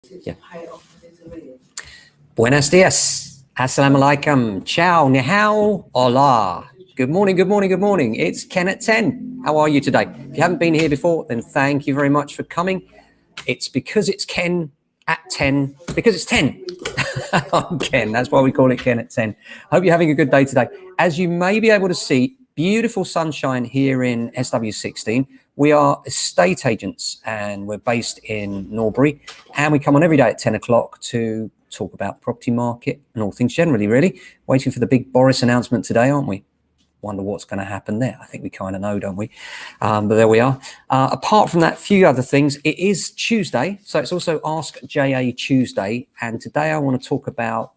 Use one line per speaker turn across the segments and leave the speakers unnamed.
Yeah. Buenos dias. Assalamu alaikum. Ciao. Ni hao. Hola. Good morning, good morning, good morning. It's Ken at 10. How are you today? If you haven't been here before, then thank you very much for coming. It's because it's Ken at 10, because it's 10. I'm Ken. That's why we call it Ken at 10. Hope you're having a good day today. As you may be able to see, beautiful sunshine here in SW16. We are estate agents and we're based in Norbury, and we come on every day at 10 o'clock to talk about the property market and all things generally, really. Waiting for the big Boris announcement today, aren't we? Wonder what's going to happen there. I think we kind of know, don't we? But there we are. Apart from that, few other things. It is Tuesday, so it's also Ask JA Tuesday. And today I want to talk about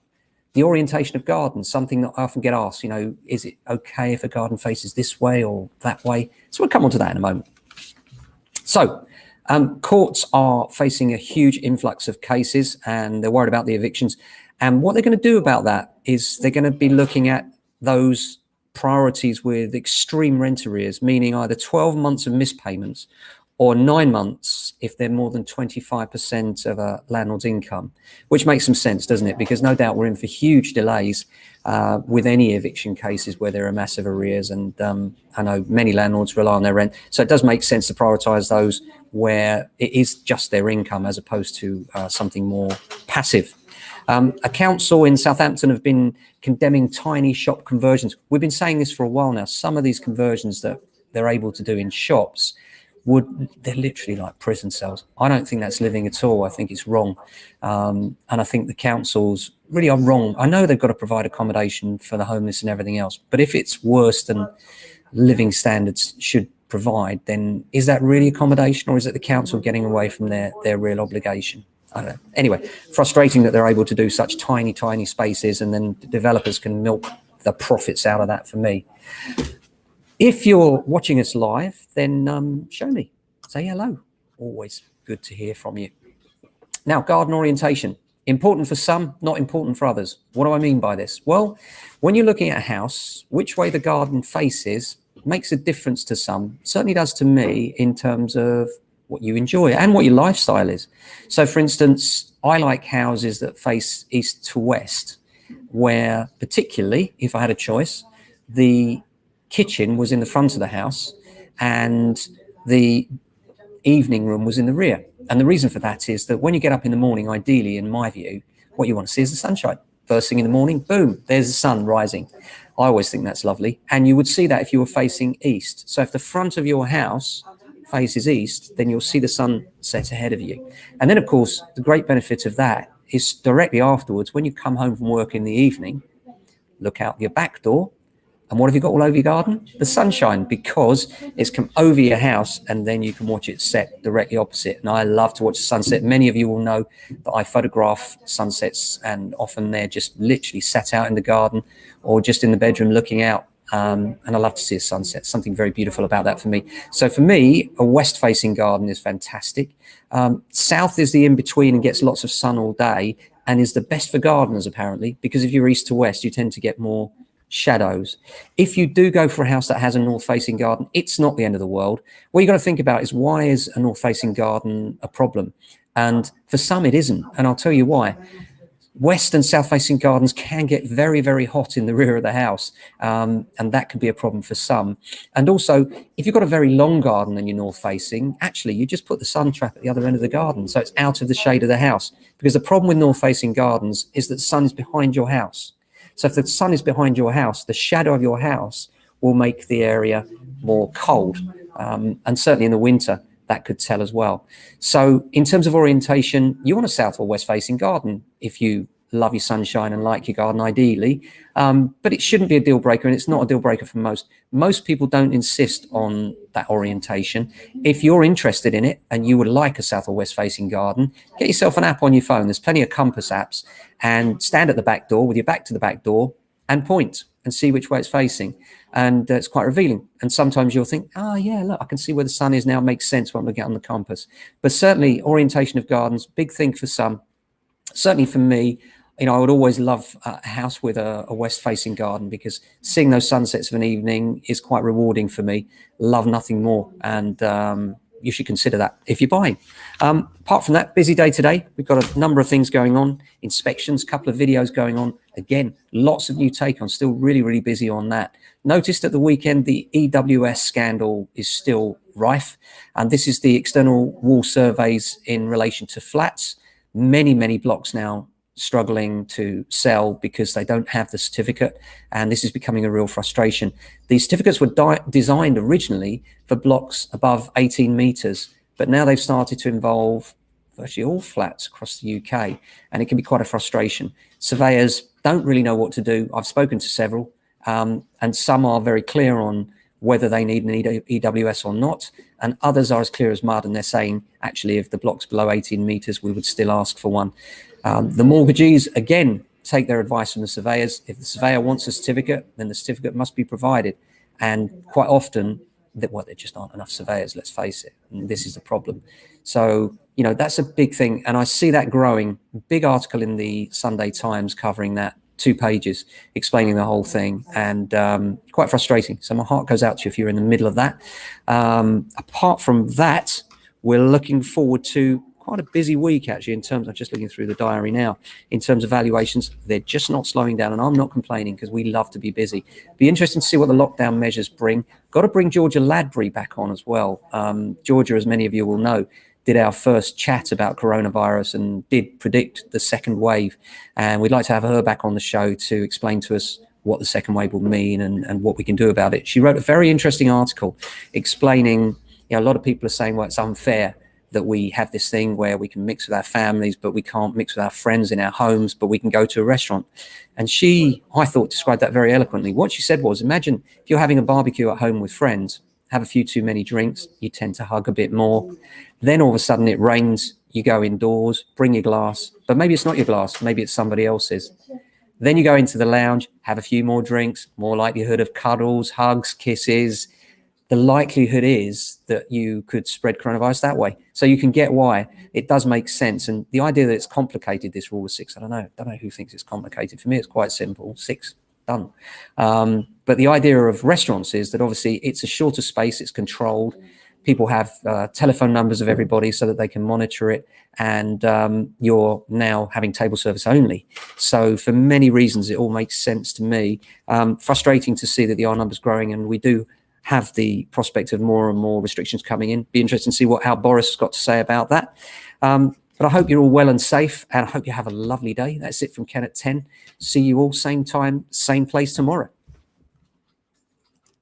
the orientation of gardens, something that I often get asked, is it okay if a garden faces this way or that way? So we'll come on to that in a moment. So courts are facing a huge influx of cases and they're worried about the evictions. And what they're going to do about that is they're going to be looking at those priorities with extreme rent arrears, meaning either 12 months of missed payments or 9 months if they're more than 25% of a landlord's income, which makes some sense, doesn't it? Because no doubt we're in for huge delays with any eviction cases where there are massive arrears. And I know many landlords rely on their rent. So it does make sense to prioritise those where it is just their income as opposed to something more passive. A council in Southampton have been condemning tiny shop conversions. We've been saying this for a while now. Some of these conversions that they're able to do in shops, they're literally like prison cells. I don't think that's living at all. I think it's wrong. And I think the councils really are wrong. I know they've got to provide accommodation for the homeless and everything else, but if it's worse than living standards should provide, then is that really accommodation, or is it the council getting away from their real obligation? I don't know. Anyway, frustrating that they're able to do such tiny, tiny spaces and then the developers can milk the profits out of that for me. If you're watching us live, then show me, say hello. Always good to hear from you. Now, garden orientation, important for some, not important for others. What do I mean by this? Well, when you're looking at a house, which way the garden faces makes a difference to some, certainly does to me in terms of what you enjoy and what your lifestyle is. So for instance, I like houses that face east to west, where particularly if I had a choice, the kitchen was in the front of the house and the evening room was in the rear. And the reason for that is that when you get up in the morning, ideally, in my view, what you want to see is the sunshine. First thing in the morning, boom, there's the sun rising. I always think that's lovely. And you would see that if you were facing east. So if the front of your house faces east, then you'll see the sun set ahead of you. And then, of course, the great benefit of that is directly afterwards, when you come home from work in the evening, look out your back door. And what have you got all over your garden? The sunshine, because it's come over your house and then you can watch it set directly opposite. And I love to watch the sunset. Many of you will know that I photograph sunsets, and often they're just literally sat out in the garden or just in the bedroom looking out. And I love to see a sunset, something very beautiful about that for me. So for me, a west-facing garden is fantastic. South is the in-between and gets lots of sun all day and is the best for gardeners, apparently, because if you're east to west, you tend to get more shadows. If you do go for a house that has a north-facing garden, it's not the end of the world. What you got to think about is, why is a north-facing garden a problem? And for some it isn't, and I'll tell you why. West and south-facing gardens can get very, very hot in the rear of the house, and that can be a problem for some. And also, if you've got a very long garden and you're north-facing, actually, you just put the sun trap at the other end of the garden, so it's out of the shade of the house. Because the problem with north-facing gardens is that the sun is behind your house. So if the sun is behind your house, the shadow of your house will make the area more cold. And certainly in the winter, that could tell as well. So in terms of orientation, you want a south or west facing garden if you love your sunshine and like your garden, ideally. But it shouldn't be a deal breaker, and it's not a deal breaker for most. Most people don't insist on that orientation. If you're interested in it and you would like a south or west facing garden, get yourself an app on your phone. There's plenty of compass apps, and stand at the back door with your back to the back door and point and see which way it's facing. And it's quite revealing. And sometimes you'll think, oh yeah, look, I can see where the sun is now. It makes sense when I'm looking at on the compass. But certainly orientation of gardens, big thing for some. Certainly for me, I would always love a house with a west-facing garden, because seeing those sunsets of an evening is quite rewarding for me. Love nothing more. And you should consider that if you're buying. Apart from that, busy day today. We've got a number of things going on, inspections, a couple of videos going on. Again, lots of new take on, still really, really busy on that. Noticed at the weekend, the EWS scandal is still rife. And this is the external wall surveys in relation to flats. Many, many blocks now struggling to sell because they don't have the certificate, and this is becoming a real frustration. These certificates were designed originally for blocks above 18 meters, but now they've started to involve virtually all flats across the UK, and it can be quite a frustration. Surveyors don't really know what to do. I've spoken to several, and some are very clear on whether they need an EWS or not, and others are as clear as mud, and they're saying, actually, if the block's below 18 meters, we would still ask for one. The mortgagees, again, take their advice from the surveyors. If the surveyor wants a certificate, then the certificate must be provided. And quite often, there just aren't enough surveyors, let's face it. And this is the problem. So, you know, that's a big thing. And I see that growing. Big article in the Sunday Times covering that, 2 pages, explaining the whole thing, and quite frustrating. So my heart goes out to you if you're in the middle of that. Apart from that, we're looking forward to quite a busy week, actually, in terms of, just looking through the diary now, in terms of valuations. They're just not slowing down, and I'm not complaining because we love to be busy. Be interesting to see what the lockdown measures bring. Got to bring Georgia Ladbury back on as well. Georgia, as many of you will know, did our first chat about coronavirus and did predict the second wave. And we'd like to have her back on the show to explain to us what the second wave will mean and what we can do about it. She wrote a very interesting article explaining, you know, a lot of people are saying, well, it's unfair that we have this thing where we can mix with our families, but we can't mix with our friends in our homes, but we can go to a restaurant. And she, I thought, described that very eloquently. What she said was, imagine if you're having a barbecue at home with friends, have a few too many drinks, you tend to hug a bit more. Then all of a sudden it rains, you go indoors, bring your glass, but maybe it's not your glass, maybe it's somebody else's. Then you go into the lounge, have a few more drinks, more likelihood of cuddles, hugs, kisses. The likelihood is that you could spread coronavirus that way. So you can get why it does make sense. And the idea that it's complicated, this rule of 6, I don't know who thinks it's complicated. For me, it's quite simple. 6, done. But the idea of restaurants is that obviously it's a shorter space, it's controlled. People have telephone numbers of everybody so that they can monitor it. And you're now having table service only. So for many reasons, it all makes sense to me. Frustrating to see that the R number's growing, and we do have the prospect of more and more restrictions coming in. Be interesting to see how Boris has got to say about that. But I hope you're all well and safe, and I hope you have a lovely day. That's it from Ken at 10. See you all same time, same place tomorrow.